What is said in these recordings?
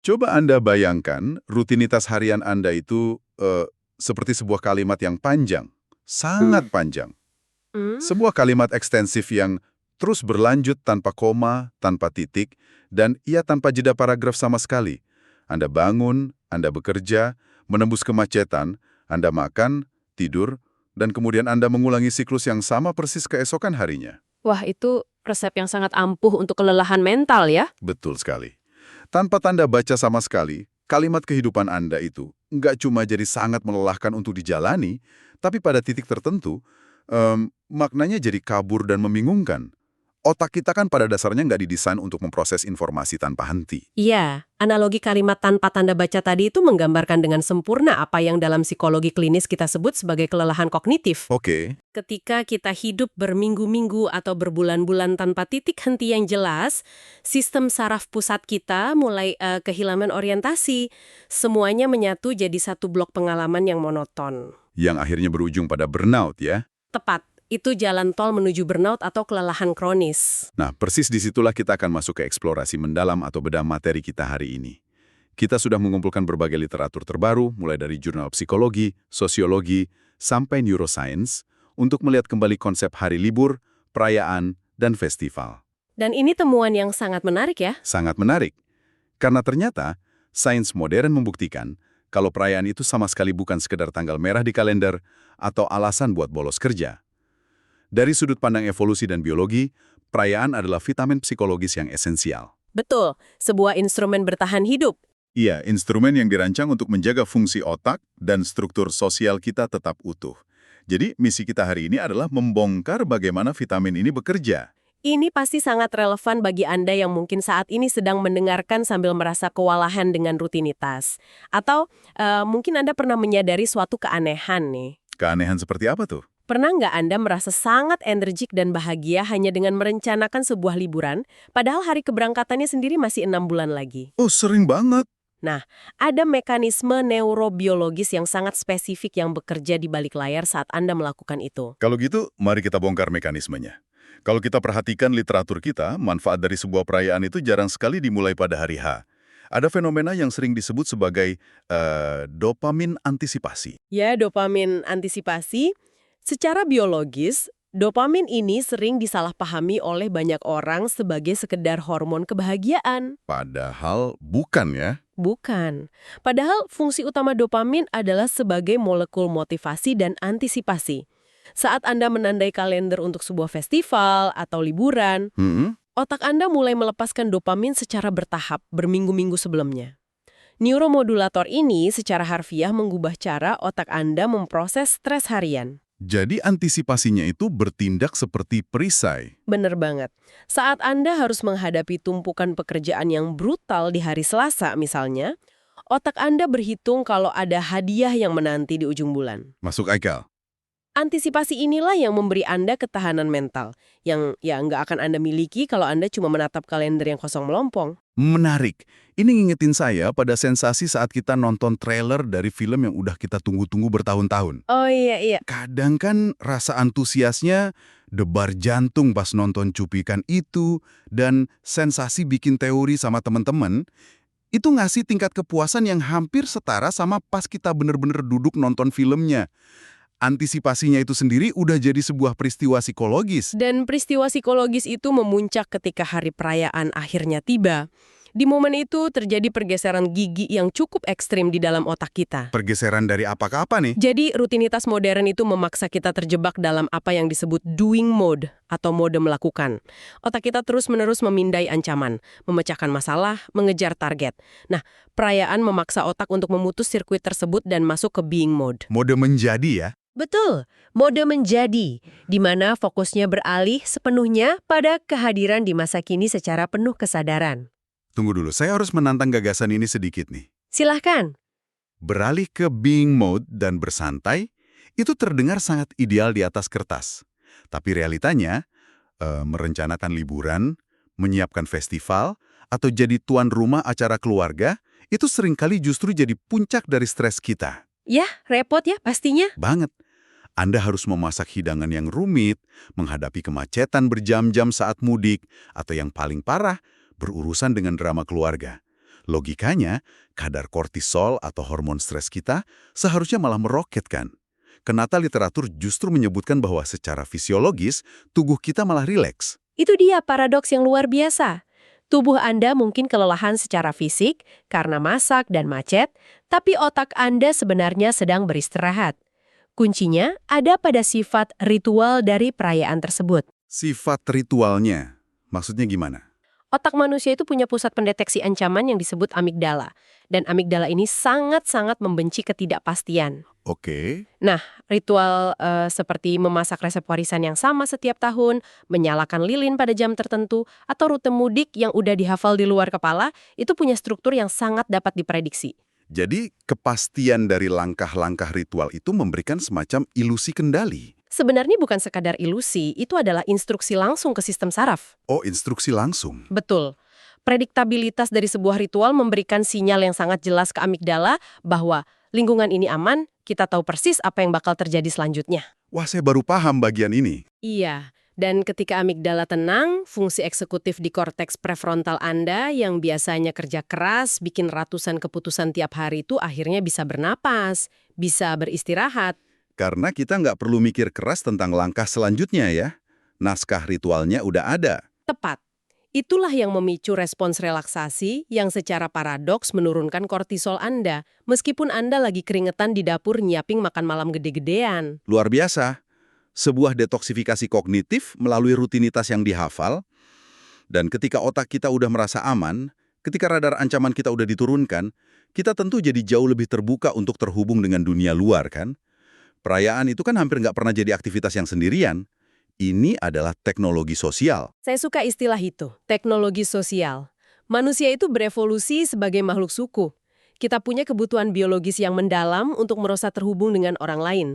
Coba Anda bayangkan rutinitas harian Anda itu seperti sebuah kalimat yang panjang, sangat panjang. Hmm, Sebuah kalimat ekstensif yang terus berlanjut tanpa koma, tanpa titik, dan ia tanpa jeda paragraf sama sekali. Anda bangun, Anda bekerja, menembus kemacetan, Anda makan, tidur, dan kemudian Anda mengulangi siklus yang sama persis keesokan harinya. Wah, itu resep yang sangat ampuh untuk kelelahan mental ya. Betul sekali. Tanpa tanda baca sama sekali, kalimat kehidupan Anda itu nggak cuma jadi sangat melelahkan untuk dijalani, tapi pada titik tertentu, maknanya jadi kabur dan membingungkan. Otak kita kan pada dasarnya nggak didesain untuk memproses informasi tanpa henti. Iya, analogi kalimat tanpa tanda baca tadi itu menggambarkan dengan sempurna apa yang dalam psikologi klinis kita sebut sebagai kelelahan kognitif. Oke, Ketika kita hidup berminggu-minggu atau berbulan-bulan tanpa titik henti yang jelas, sistem saraf pusat kita mulai kehilangan orientasi. Semuanya menyatu jadi satu blok pengalaman yang monoton. yang akhirnya berujung pada burnout ya. Tepat, itu jalan tol menuju burnout atau kelelahan kronis. Nah, persis disitulah kita akan masuk ke eksplorasi mendalam atau bedah materi kita hari ini. Kita sudah mengumpulkan berbagai literatur terbaru, mulai dari jurnal psikologi, sosiologi, sampai neuroscience, untuk melihat kembali konsep hari libur, perayaan, dan festival. Dan ini temuan yang sangat menarik ya. Sangat menarik, karena ternyata sains modern membuktikan kalau perayaan itu sama sekali bukan sekedar tanggal merah di kalender atau alasan buat bolos kerja. Dari sudut pandang evolusi dan biologi, perayaan adalah vitamin psikologis yang esensial. Betul, sebuah instrumen bertahan hidup. Iya, instrumen yang dirancang untuk menjaga fungsi otak dan struktur sosial kita tetap utuh. Jadi, misi kita hari ini adalah membongkar bagaimana vitamin ini bekerja. Ini pasti sangat relevan bagi Anda yang mungkin saat ini sedang mendengarkan sambil merasa kewalahan dengan rutinitas. Atau mungkin Anda pernah menyadari suatu keanehan nih. Keanehan seperti apa tuh? Pernah nggak Anda merasa sangat energik dan bahagia hanya dengan merencanakan sebuah liburan, padahal hari keberangkatannya sendiri masih 6 bulan lagi? Oh, sering banget. Nah, ada mekanisme neurobiologis yang sangat spesifik yang bekerja di balik layar saat Anda melakukan itu. Kalau gitu, mari kita bongkar mekanismenya. Kalau kita perhatikan literatur kita, manfaat dari sebuah perayaan itu jarang sekali dimulai pada hari H. Ada fenomena yang sering disebut sebagai dopamin antisipasi. Ya, dopamin antisipasi. Secara biologis, dopamin ini sering disalahpahami oleh banyak orang sebagai sekedar hormon kebahagiaan. Padahal bukan ya. Bukan. Padahal fungsi utama dopamin adalah sebagai molekul motivasi dan antisipasi. Saat Anda menandai kalender untuk sebuah festival atau liburan, otak Anda mulai melepaskan dopamin secara bertahap berminggu-minggu sebelumnya. Neuromodulator ini secara harfiah mengubah cara otak Anda memproses stres harian. Jadi antisipasinya itu bertindak seperti perisai. Bener banget. Saat Anda harus menghadapi tumpukan pekerjaan yang brutal di hari Selasa misalnya, otak Anda berhitung kalau ada hadiah yang menanti di ujung bulan. Masuk akal. Antisipasi inilah yang memberi Anda ketahanan mental, yang ya nggak akan Anda miliki kalau Anda cuma menatap kalender yang kosong melompong. Menarik. Ini ngingetin saya pada sensasi saat kita nonton trailer dari film yang udah kita tunggu-tunggu bertahun-tahun. Oh iya, iya. Kadang kan rasa antusiasnya, debar jantung pas nonton cuplikan itu, dan sensasi bikin teori sama teman-teman, itu ngasih tingkat kepuasan yang hampir setara sama pas kita bener-bener duduk nonton filmnya. Antisipasinya itu sendiri udah jadi sebuah peristiwa psikologis. Dan peristiwa psikologis itu memuncak ketika hari perayaan akhirnya tiba. Di momen itu terjadi pergeseran gigi yang cukup ekstrim di dalam otak kita. Pergeseran dari apa ke apa nih? Jadi rutinitas modern itu memaksa kita terjebak dalam apa yang disebut doing mode atau mode melakukan. Otak kita terus-menerus memindai ancaman, memecahkan masalah, mengejar target. Nah, perayaan memaksa otak untuk memutus sirkuit tersebut dan masuk ke being mode. Mode menjadi ya? Betul, mode menjadi, di mana fokusnya beralih sepenuhnya pada kehadiran di masa kini secara penuh kesadaran. Tunggu dulu, saya harus menantang gagasan ini sedikit nih. Silahkan. Beralih ke being mode dan bersantai, itu terdengar sangat ideal di atas kertas. Tapi realitanya, merencanakan liburan, menyiapkan festival, atau jadi tuan rumah acara keluarga, itu seringkali justru jadi puncak dari stres kita. Ya, repot ya pastinya. Banget. Anda harus memasak hidangan yang rumit, menghadapi kemacetan berjam-jam saat mudik, atau yang paling parah, berurusan dengan drama keluarga. Logikanya, kadar kortisol atau hormon stres kita seharusnya malah meroket kan? Kenapa literatur justru menyebutkan bahwa secara fisiologis, tubuh kita malah rileks? Itu dia paradoks yang luar biasa. Tubuh Anda mungkin kelelahan secara fisik karena masak dan macet, tapi otak Anda sebenarnya sedang beristirahat. Kuncinya ada pada sifat ritual dari perayaan tersebut. Sifat ritualnya, maksudnya gimana? Otak manusia itu punya pusat pendeteksi ancaman yang disebut amigdala. Dan amigdala ini sangat-sangat membenci ketidakpastian. Oke. Nah, ritual seperti memasak resep warisan yang sama setiap tahun, menyalakan lilin pada jam tertentu, atau rute mudik yang udah dihafal di luar kepala, itu punya struktur yang sangat dapat diprediksi. Jadi, kepastian dari langkah-langkah ritual itu memberikan semacam ilusi kendali. Sebenarnya bukan sekadar ilusi, itu adalah instruksi langsung ke sistem saraf. Oh, instruksi langsung. Betul. Prediktabilitas dari sebuah ritual memberikan sinyal yang sangat jelas ke amigdala bahwa lingkungan ini aman, kita tahu persis apa yang bakal terjadi selanjutnya. Wah, saya baru paham bagian ini. Iya, dan ketika amigdala tenang, fungsi eksekutif di korteks prefrontal Anda yang biasanya kerja keras, bikin ratusan keputusan tiap hari itu akhirnya bisa bernapas, bisa beristirahat. Karena kita nggak perlu mikir keras tentang langkah selanjutnya ya. Naskah ritualnya udah ada. Tepat. Itulah yang memicu respons relaksasi yang secara paradoks menurunkan kortisol Anda, meskipun Anda lagi keringetan di dapur nyiapin makan malam gede-gedean. Luar biasa. Sebuah detoksifikasi kognitif melalui rutinitas yang dihafal. Dan ketika otak kita udah merasa aman, ketika radar ancaman kita udah diturunkan, kita tentu jadi jauh lebih terbuka untuk terhubung dengan dunia luar kan? Perayaan itu kan hampir nggak pernah jadi aktivitas yang sendirian. Ini adalah teknologi sosial. Saya suka istilah itu, teknologi sosial. Manusia itu berevolusi sebagai makhluk suku. Kita punya kebutuhan biologis yang mendalam untuk merasa terhubung dengan orang lain.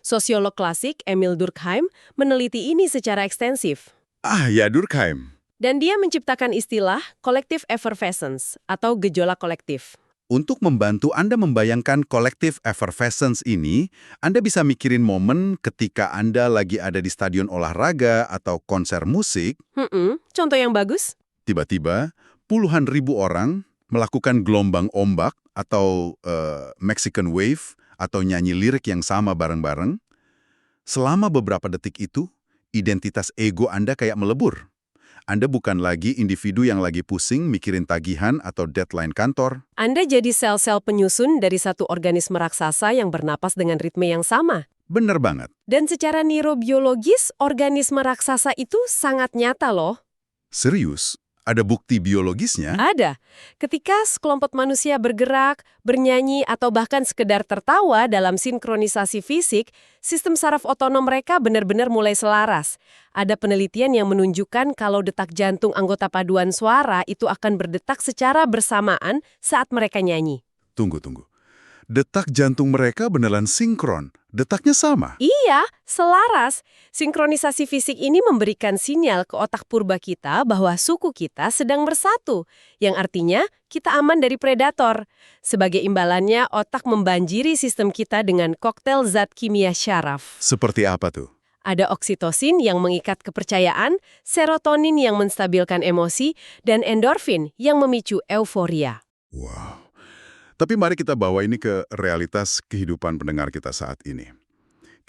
Sosiolog klasik Emil Durkheim meneliti ini secara ekstensif. Ah ya, Durkheim. Dan dia menciptakan istilah collective effervescence atau gejolak kolektif. Untuk membantu Anda membayangkan collective effervescence ini, Anda bisa mikirin momen ketika Anda lagi ada di stadion olahraga atau konser musik. Contoh yang bagus? Tiba-tiba, puluhan ribu orang melakukan gelombang ombak atau Mexican wave atau nyanyi lirik yang sama bareng-bareng. Selama beberapa detik itu, identitas ego Anda kayak melebur. Anda bukan lagi individu yang lagi pusing mikirin tagihan atau deadline kantor. Anda jadi sel-sel penyusun dari satu organisme raksasa yang bernapas dengan ritme yang sama. Bener banget. Dan secara neurobiologis, organisme raksasa itu sangat nyata loh. Serius? Ada bukti biologisnya? Ada. Ketika sekelompok manusia bergerak, bernyanyi, atau bahkan sekedar tertawa dalam sinkronisasi fisik, sistem saraf otonom mereka benar-benar mulai selaras. Ada penelitian yang menunjukkan kalau detak jantung anggota paduan suara itu akan berdetak secara bersamaan saat mereka nyanyi. Tunggu. Detak jantung mereka beneran sinkron. Detaknya sama. Iya, selaras. Sinkronisasi fisik ini memberikan sinyal ke otak purba kita bahwa suku kita sedang bersatu, yang artinya kita aman dari predator. Sebagai imbalannya, otak membanjiri sistem kita dengan koktail zat kimia syaraf. Seperti apa tuh? Ada oksitosin yang mengikat kepercayaan, serotonin yang menstabilkan emosi, dan endorfin yang memicu euforia. Wow. Tapi mari kita bawa ini ke realitas kehidupan pendengar kita saat ini.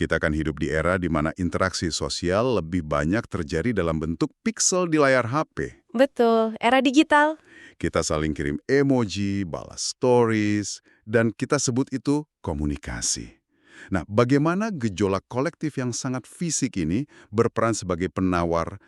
Kita akan hidup di era di mana interaksi sosial lebih banyak terjadi dalam bentuk pixel di layar HP. Betul, era digital. Kita saling kirim emoji, balas stories, dan kita sebut itu komunikasi. Nah, bagaimana gejolak kolektif yang sangat fisik ini berperan sebagai penawar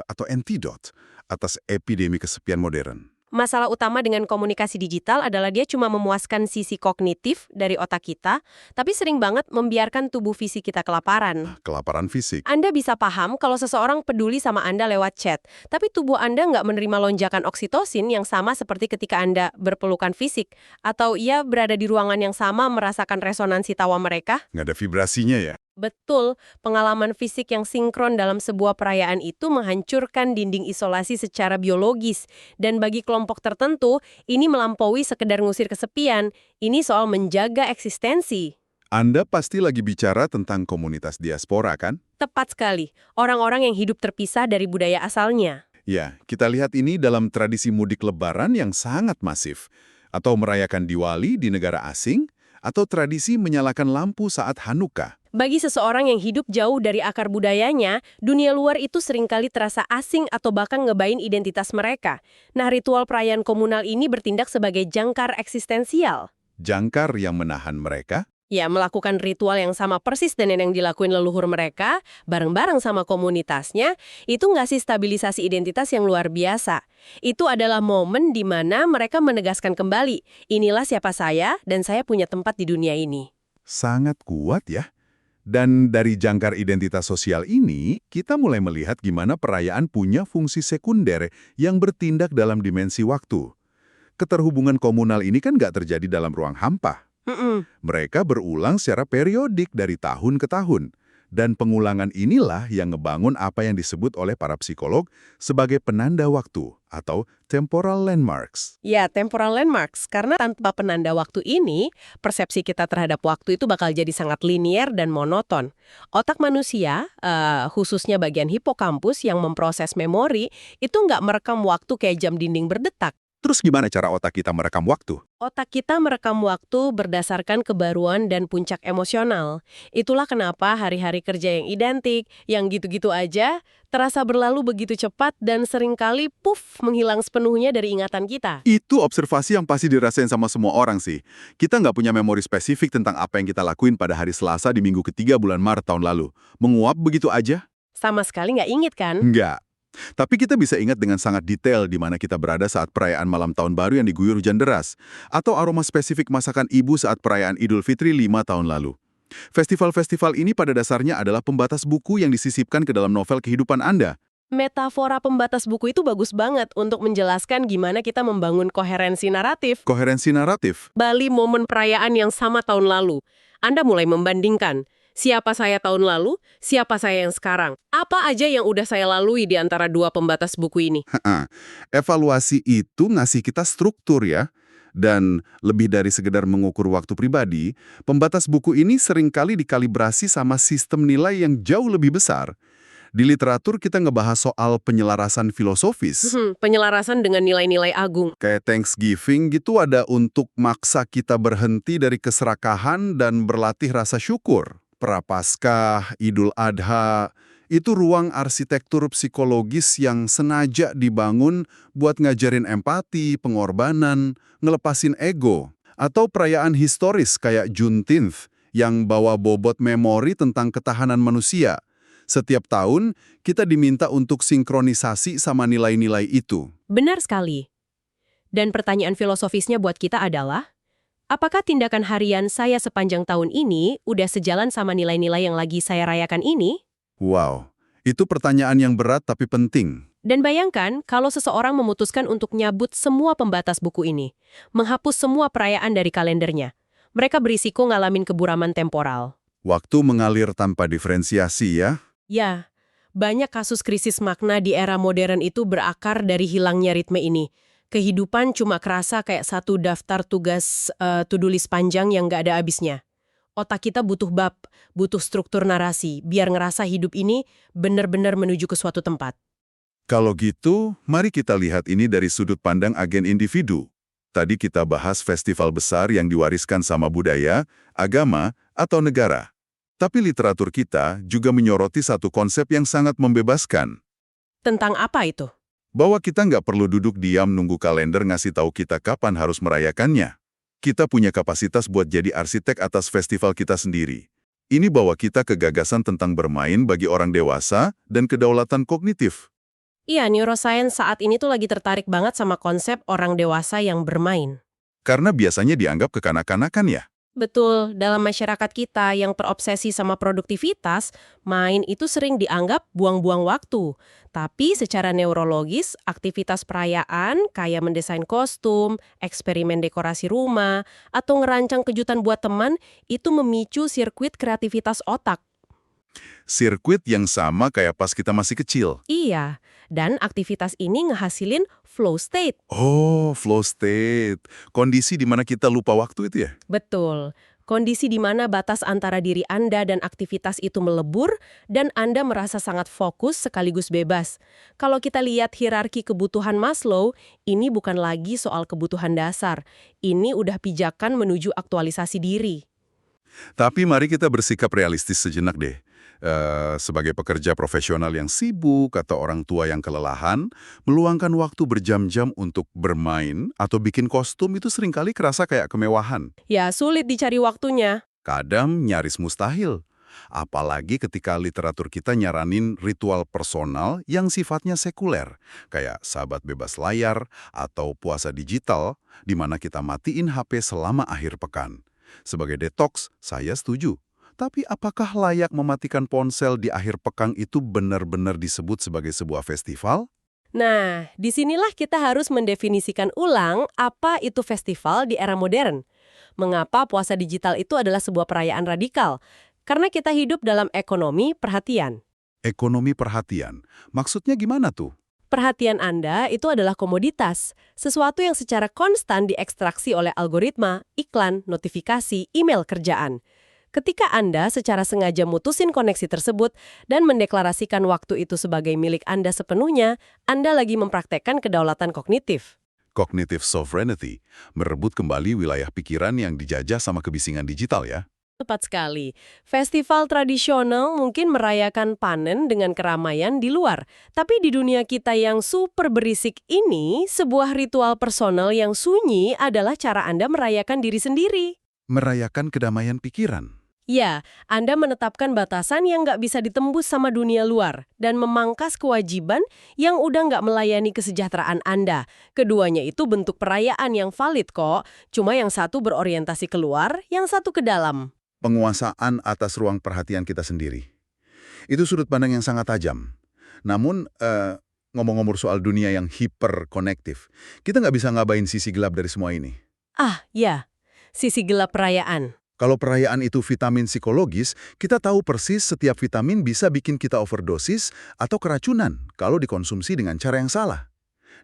atau antidot atas epidemi kesepian modern? Masalah utama dengan komunikasi digital adalah dia cuma memuaskan sisi kognitif dari otak kita, tapi sering banget membiarkan tubuh fisik kita kelaparan. Kelaparan fisik. Anda bisa paham kalau seseorang peduli sama Anda lewat chat, tapi tubuh Anda nggak menerima lonjakan oksitosin yang sama seperti ketika Anda berpelukan fisik, atau ia berada di ruangan yang sama merasakan resonansi tawa mereka. Nggak ada vibrasinya ya? Betul, pengalaman fisik yang sinkron dalam sebuah perayaan itu menghancurkan dinding isolasi secara biologis. Dan bagi kelompok tertentu, ini melampaui sekedar ngusir kesepian. Ini soal menjaga eksistensi. Anda pasti lagi bicara tentang komunitas diaspora, kan? Tepat sekali, orang-orang yang hidup terpisah dari budaya asalnya. Ya, kita lihat ini dalam tradisi mudik lebaran yang sangat masif, atau merayakan Diwali di negara asing, atau tradisi menyalakan lampu saat Hanukkah. Bagi seseorang yang hidup jauh dari akar budayanya, dunia luar itu seringkali terasa asing atau bahkan ngebain identitas mereka. Nah, ritual perayaan komunal ini bertindak sebagai jangkar eksistensial. Jangkar yang menahan mereka. Ya, melakukan ritual yang sama persis dengan yang dilakuin leluhur mereka, bareng-bareng sama komunitasnya, itu ngasih stabilisasi identitas yang luar biasa. Itu adalah momen di mana mereka menegaskan kembali, inilah siapa saya dan saya punya tempat di dunia ini. Sangat kuat ya. Dan dari jangkar identitas sosial ini, kita mulai melihat gimana perayaan punya fungsi sekunder yang bertindak dalam dimensi waktu. Keterhubungan komunal ini kan nggak terjadi dalam ruang hampa. Mereka berulang secara periodik dari tahun ke tahun. Dan pengulangan inilah yang ngebangun apa yang disebut oleh para psikolog sebagai penanda waktu atau temporal landmarks. Ya, temporal landmarks. Karena tanpa penanda waktu ini, persepsi kita terhadap waktu itu bakal jadi sangat linier dan monoton. Otak manusia, khususnya bagian hipokampus yang memproses memori, itu nggak merekam waktu kayak jam dinding berdetak. Terus gimana cara otak kita merekam waktu? Otak kita merekam waktu berdasarkan kebaruan dan puncak emosional. Itulah kenapa hari-hari kerja yang identik, yang gitu-gitu aja, terasa berlalu begitu cepat dan seringkali menghilang sepenuhnya dari ingatan kita. Itu observasi yang pasti dirasain sama semua orang sih. Kita nggak punya memori spesifik tentang apa yang kita lakuin pada hari Selasa di minggu ketiga bulan Maret tahun lalu. Menguap begitu aja? Sama sekali nggak inget kan? Nggak. Tapi kita bisa ingat dengan sangat detail di mana kita berada saat perayaan malam tahun baru yang diguyur hujan deras, atau aroma spesifik masakan ibu saat perayaan Idul Fitri 5 tahun lalu. Festival-festival ini pada dasarnya adalah pembatas buku yang disisipkan ke dalam novel kehidupan Anda. Metafora pembatas buku itu bagus banget untuk menjelaskan gimana kita membangun koherensi naratif. Koherensi naratif. Bali momen perayaan yang sama tahun lalu. Anda mulai membandingkan. Siapa saya tahun lalu, siapa saya yang sekarang. Apa aja yang udah saya lalui di antara dua pembatas buku ini? Evaluasi itu ngasih kita struktur ya. Dan lebih dari sekedar mengukur waktu pribadi, pembatas buku ini seringkali dikalibrasi sama sistem nilai yang jauh lebih besar. Di literatur kita ngebahas soal penyelarasan filosofis. Penyelarasan dengan nilai-nilai agung. Kayak Thanksgiving gitu ada untuk maksa kita berhenti dari keserakahan dan berlatih rasa syukur. Prapaskah, Idul Adha, itu ruang arsitektur psikologis yang senaja dibangun buat ngajarin empati, pengorbanan, ngelepasin ego. Atau perayaan historis kayak Juneteenth yang bawa bobot memori tentang ketahanan manusia. Setiap tahun, kita diminta untuk sinkronisasi sama nilai-nilai itu. Benar sekali. Dan pertanyaan filosofisnya buat kita adalah, apakah tindakan harian saya sepanjang tahun ini udah sejalan sama nilai-nilai yang lagi saya rayakan ini? Wow, itu pertanyaan yang berat tapi penting. Dan bayangkan kalau seseorang memutuskan untuk nyabut semua pembatas buku ini, menghapus semua perayaan dari kalendernya. Mereka berisiko ngalamin keburaman temporal. Waktu mengalir tanpa diferensiasi ya. Ya, banyak kasus krisis makna di era modern itu berakar dari hilangnya ritme ini. Kehidupan cuma kerasa kayak satu daftar tugas to-do list panjang yang nggak ada habisnya. Otak kita butuh bab, butuh struktur narasi, biar ngerasa hidup ini benar-benar menuju ke suatu tempat. Kalau gitu, mari kita lihat ini dari sudut pandang agen individu. Tadi kita bahas festival besar yang diwariskan sama budaya, agama, atau negara. Tapi literatur kita juga menyoroti satu konsep yang sangat membebaskan. Tentang apa itu? Bahwa kita nggak perlu duduk diam nunggu kalender ngasih tahu kita kapan harus merayakannya. Kita punya kapasitas buat jadi arsitek atas festival kita sendiri. Ini bawa kita ke gagasan tentang bermain bagi orang dewasa dan kedaulatan kognitif. Iya, neuroscience saat ini tuh lagi tertarik banget sama konsep orang dewasa yang bermain. Karena biasanya dianggap kekanak-kanakan ya. Betul, dalam masyarakat kita yang terobsesi sama produktivitas, main itu sering dianggap buang-buang waktu. Tapi secara neurologis, aktivitas perayaan kayak mendesain kostum, eksperimen dekorasi rumah, atau ngerancang kejutan buat teman, itu memicu sirkuit kreativitas otak. Sirkuit yang sama kayak pas kita masih kecil. Iya, dan aktivitas ini ngehasilin flow state. Oh, flow state. Kondisi di mana kita lupa waktu itu ya? Betul. Kondisi di mana batas antara diri Anda dan aktivitas itu melebur dan Anda merasa sangat fokus sekaligus bebas. Kalau kita lihat hierarki kebutuhan Maslow, ini bukan lagi soal kebutuhan dasar. Ini udah pijakan menuju aktualisasi diri. Tapi mari kita bersikap realistis sejenak deh. Sebagai pekerja profesional yang sibuk atau orang tua yang kelelahan, meluangkan waktu berjam-jam untuk bermain atau bikin kostum itu seringkali kerasa kayak kemewahan. Ya, sulit dicari waktunya. Kadang nyaris mustahil. Apalagi ketika literatur kita nyaranin ritual personal yang sifatnya sekuler, kayak sahabat bebas layar atau puasa digital, di mana kita matiin HP selama akhir pekan. Sebagai detox, saya setuju. Tapi apakah layak mematikan ponsel di akhir pekan itu benar-benar disebut sebagai sebuah festival? Nah, disinilah kita harus mendefinisikan ulang apa itu festival di era modern. Mengapa puasa digital itu adalah sebuah perayaan radikal? Karena kita hidup dalam ekonomi perhatian. Ekonomi perhatian. Maksudnya gimana tuh? Perhatian Anda itu adalah komoditas, sesuatu yang secara konstan diekstraksi oleh algoritma, iklan, notifikasi, email kerjaan. Ketika Anda secara sengaja mutusin koneksi tersebut dan mendeklarasikan waktu itu sebagai milik Anda sepenuhnya, Anda lagi mempraktekkan kedaulatan kognitif. Cognitive sovereignty, merebut kembali wilayah pikiran yang dijajah sama kebisingan digital ya. Tepat sekali. Festival tradisional mungkin merayakan panen dengan keramaian di luar. Tapi di dunia kita yang super berisik ini, sebuah ritual personal yang sunyi adalah cara Anda merayakan diri sendiri. Merayakan kedamaian pikiran. Ya, Anda menetapkan batasan yang nggak bisa ditembus sama dunia luar dan memangkas kewajiban yang udah nggak melayani kesejahteraan Anda. Keduanya itu bentuk perayaan yang valid kok, cuma yang satu berorientasi keluar, yang satu ke dalam. Penguasaan atas ruang perhatian kita sendiri. Itu sudut pandang yang sangat tajam. Namun, ngomong-ngomong soal dunia yang hiperkonektif, kita nggak bisa ngabain sisi gelap dari semua ini. Ah, ya, sisi gelap perayaan. Kalau perayaan itu vitamin psikologis, kita tahu persis setiap vitamin bisa bikin kita overdosis atau keracunan kalau dikonsumsi dengan cara yang salah.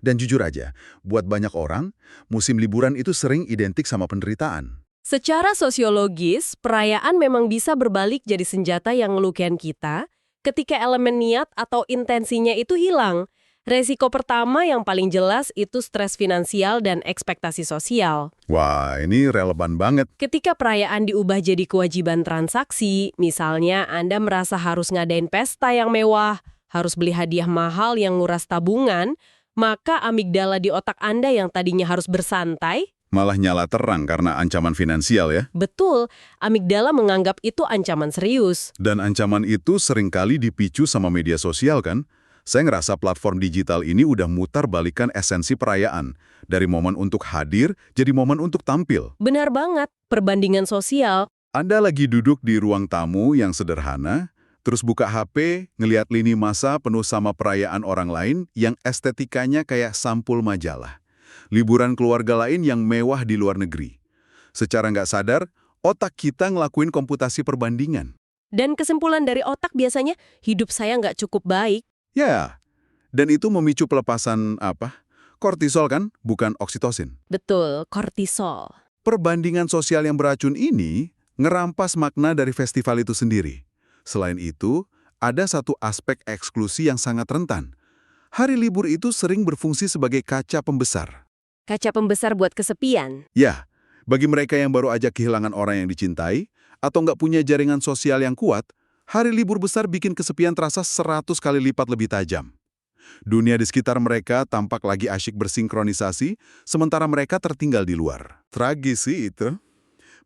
Dan jujur aja, buat banyak orang, musim liburan itu sering identik sama penderitaan. Secara sosiologis, perayaan memang bisa berbalik jadi senjata yang ngelukian kita ketika elemen niat atau intensinya itu hilang. Resiko pertama yang paling jelas itu stres finansial dan ekspektasi sosial. Wah, ini relevan banget. Ketika perayaan diubah jadi kewajiban transaksi, misalnya Anda merasa harus ngadain pesta yang mewah, harus beli hadiah mahal yang nguras tabungan, maka amigdala di otak Anda yang tadinya harus bersantai, Malah nyala terang karena ancaman finansial ya. betul, amigdala menganggap itu ancaman serius. Dan ancaman itu seringkali dipicu sama media sosial kan? Saya ngerasa platform digital ini udah mutar balikan esensi perayaan. Dari momen untuk hadir, jadi momen untuk tampil. Benar banget, perbandingan sosial. Anda lagi duduk di ruang tamu yang sederhana, terus buka HP, ngeliat lini masa penuh sama perayaan orang lain yang estetikanya kayak sampul majalah. Liburan keluarga lain yang mewah di luar negeri. Secara nggak sadar, otak kita ngelakuin komputasi perbandingan. Dan kesimpulan dari otak biasanya, hidup saya nggak cukup baik. Ya, dan itu memicu pelepasan kortisol kan, bukan oksitosin. Betul, kortisol. Perbandingan sosial yang beracun ini ngerampas makna dari festival itu sendiri. Selain itu, ada satu aspek eksklusi yang sangat rentan. Hari libur itu sering berfungsi sebagai kaca pembesar. Kaca pembesar buat kesepian. Ya, bagi mereka yang baru aja kehilangan orang yang dicintai, atau nggak punya jaringan sosial yang kuat, hari libur besar bikin kesepian terasa 100 kali lipat lebih tajam. Dunia di sekitar mereka tampak lagi asyik bersinkronisasi, sementara mereka tertinggal di luar. Tragis sih itu.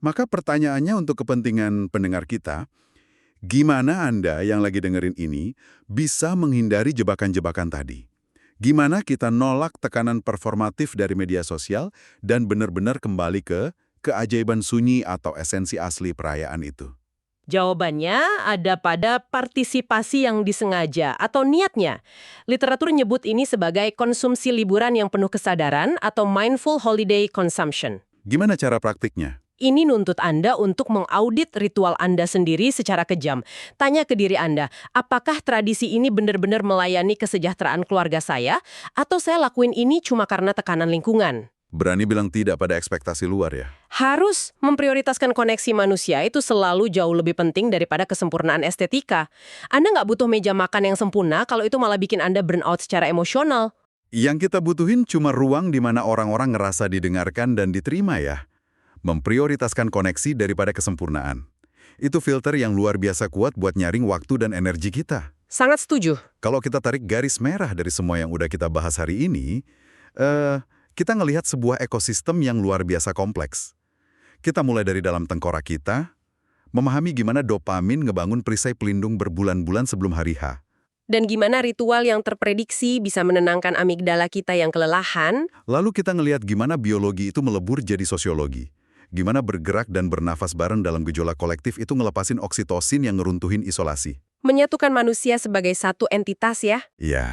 Maka pertanyaannya untuk kepentingan pendengar kita, gimana Anda yang lagi dengerin ini bisa menghindari jebakan-jebakan tadi? Gimana kita nolak tekanan performatif dari media sosial dan benar-benar kembali ke keajaiban sunyi atau esensi asli perayaan itu? Jawabannya ada pada partisipasi yang disengaja atau niatnya. Literatur nyebut ini sebagai konsumsi liburan yang penuh kesadaran atau mindful holiday consumption. Gimana cara praktiknya? Ini nuntut Anda untuk mengaudit ritual Anda sendiri secara kejam. Tanya ke diri Anda, apakah tradisi ini benar-benar melayani kesejahteraan keluarga saya, atau saya lakuin ini cuma karena tekanan lingkungan? Berani bilang tidak pada ekspektasi luar ya? Harus memprioritaskan koneksi manusia itu selalu jauh lebih penting daripada kesempurnaan estetika. Anda nggak butuh meja makan yang sempurna kalau itu malah bikin Anda burn out secara emosional. Yang kita butuhin cuma ruang di mana orang-orang ngerasa didengarkan dan diterima ya. Memprioritaskan koneksi daripada kesempurnaan. Itu filter yang luar biasa kuat buat nyaring waktu dan energi kita. Sangat setuju. Kalau kita tarik garis merah dari semua yang udah kita bahas hari ini, kita ngelihat sebuah ekosistem yang luar biasa kompleks. Kita mulai dari dalam tengkorak kita, memahami gimana dopamin ngebangun perisai pelindung berbulan-bulan sebelum hari H. Dan gimana ritual yang terprediksi bisa menenangkan amigdala kita yang kelelahan. Lalu kita ngelihat gimana biologi itu melebur jadi sosiologi. Gimana bergerak dan bernafas bareng dalam gejolak kolektif itu ngelepasin oksitosin yang ngeruntuhin isolasi. Menyatukan manusia sebagai satu entitas ya. Ya,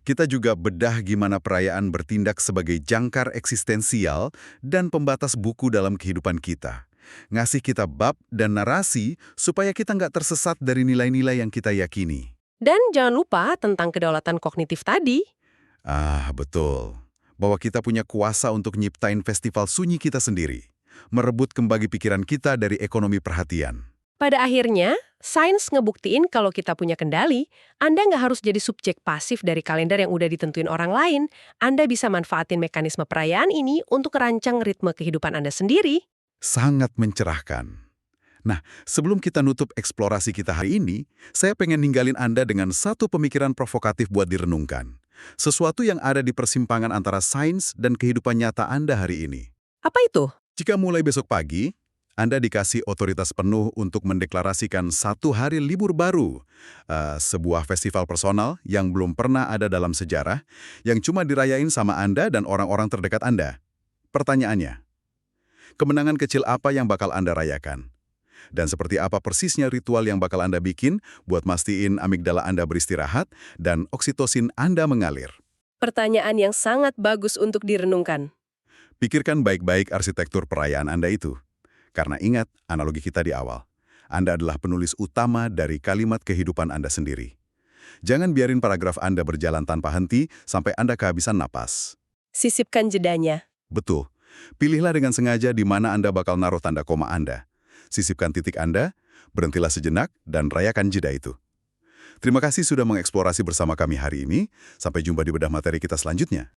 kita juga bedah gimana perayaan bertindak sebagai jangkar eksistensial dan pembatas buku dalam kehidupan kita. Ngasih kita bab dan narasi supaya kita nggak tersesat dari nilai-nilai yang kita yakini. Dan jangan lupa tentang kedaulatan kognitif tadi. Betul. Bahwa kita punya kuasa untuk nyiptain festival sunyi kita sendiri. Merebut kembali pikiran kita dari ekonomi perhatian. Pada akhirnya, sains ngebuktiin kalau kita punya kendali, Anda nggak harus jadi subjek pasif dari kalender yang udah ditentuin orang lain. Anda bisa manfaatin mekanisme perayaan ini untuk merancang ritme kehidupan Anda sendiri. Sangat mencerahkan. Nah, sebelum kita nutup eksplorasi kita hari ini, saya pengen ninggalin Anda dengan satu pemikiran provokatif buat direnungkan. Sesuatu yang ada di persimpangan antara sains dan kehidupan nyata Anda hari ini. Apa itu? Jika mulai besok pagi, Anda dikasih otoritas penuh untuk mendeklarasikan 1 hari libur baru. Sebuah festival personal yang belum pernah ada dalam sejarah, yang cuma dirayain sama Anda dan orang-orang terdekat Anda. Pertanyaannya, kemenangan kecil apa yang bakal Anda rayakan? Dan seperti apa persisnya ritual yang bakal Anda bikin buat mastiin amigdala Anda beristirahat dan oksitosin Anda mengalir? Pertanyaan yang sangat bagus untuk direnungkan. Pikirkan baik-baik arsitektur perayaan Anda itu. Karena ingat analogi kita di awal. Anda adalah penulis utama dari kalimat kehidupan Anda sendiri. Jangan biarin paragraf Anda berjalan tanpa henti sampai Anda kehabisan napas. Sisipkan jedanya. Betul. Pilihlah dengan sengaja di mana Anda bakal naruh tanda koma Anda. Sisipkan titik Anda, berhentilah sejenak, dan rayakan jeda itu. Terima kasih sudah mengeksplorasi bersama kami hari ini. Sampai jumpa di bedah materi kita selanjutnya.